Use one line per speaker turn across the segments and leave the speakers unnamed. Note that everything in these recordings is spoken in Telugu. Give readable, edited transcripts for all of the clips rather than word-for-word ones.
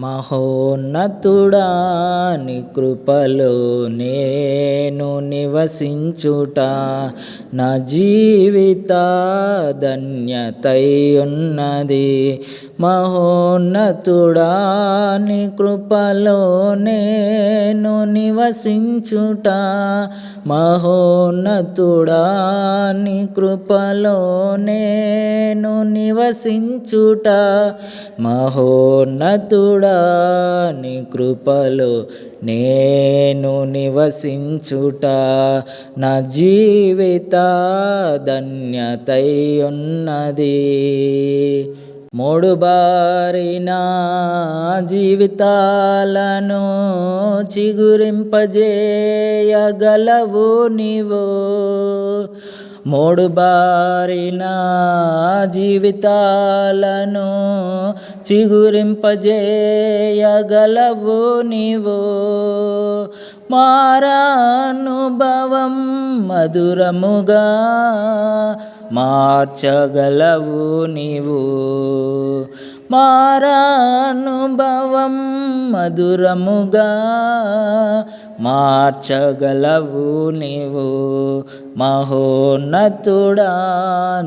మహోన్నతుడా నీ కృపలో నేను నివసించుట నా జీవిత ధన్యతై ఉన్నది. మహోన్నతుడా నీ కృపలో నేను నివసించుట మహోన్నతుడా నీ కృపలో నేను నివసించుట మహోన్నతుడా నీ కృపలో నేను నివసించుట నా జీవిత ధన్యతై ఉన్నది. మూడుబారిన జీవితాలను చిగురింపజేయగలవు నీవు. మూడుబారిన జీవితాలను చిగురింపజేయగలవు నీవు. మారానుభవం మధురముగా మార్చగలవు నీవు. మారానుభవం మధురముగా మార్చగలవు నీవు. మహోన్నతుడా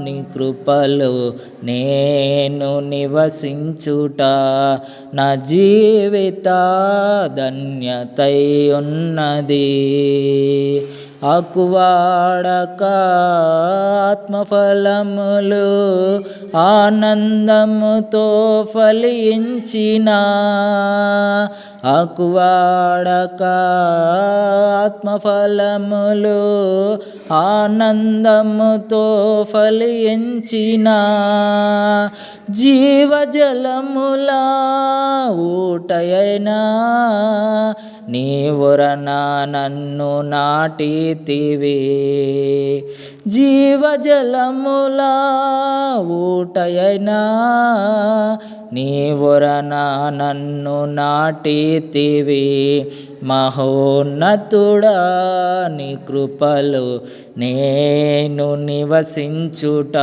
నీ కృపలో నేను నివసించుట నా జీవిత ధన్యతై ఉన్నది. ఆకువాడక ఆత్మఫలములు ఆనందముతో ఫలించిన ఆకువాడక ఆత్మఫలములు ఆనందముతో ఫలించిన జీవజలముల ఊటయైనా నీ వరన నన్ను నాటితివి. జీవజలముల ఊటయైనా నీ వరన నన్ను నాటితివి. మహోన్నతుడా నీ కృపలో నేను నివసించుట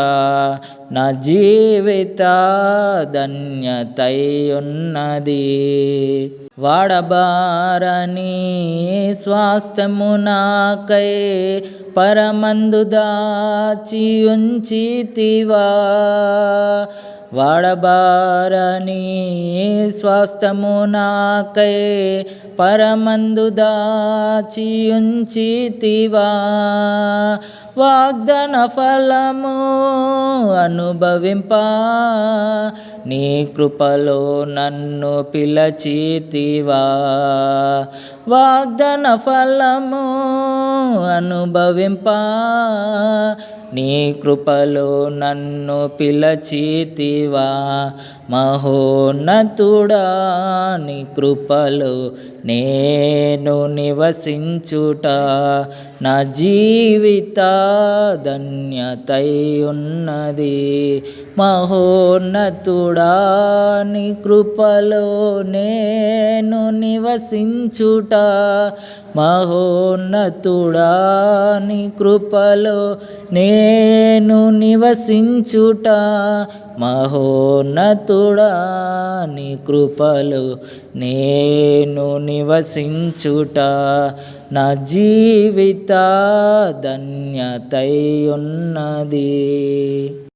నా జీవిత ధన్యతై ఉన్నది. వాడబారని స్వాస్థ్యము నాకై పరమందు దాచి ఉంచితివా. వాడబారని స్వాస్థ్యము నాకై పరమందు దాచి ఉంచితివా. వాగ్దాన ఫలము అనుభవింప నీ కృపలో నన్ను పిలచితివా. వాగ్దాన ఫలము అనుభవింప నీ కృపలో నన్ను పిలచితివా. మహోన్నతుడా నీ కృపలో నేను నివసించుట నా జీవిత ధన్యతై ఉన్నది. మహోన్నతుడా నీ కృపలో నేను నివసించుట మహోన్నతుడా నీ కృపలో నేను నివసించుట మహోన్నతుడా నీ కృపలో నేను నివసించుట నా జీవిత ధన్యతై ఉన్నది.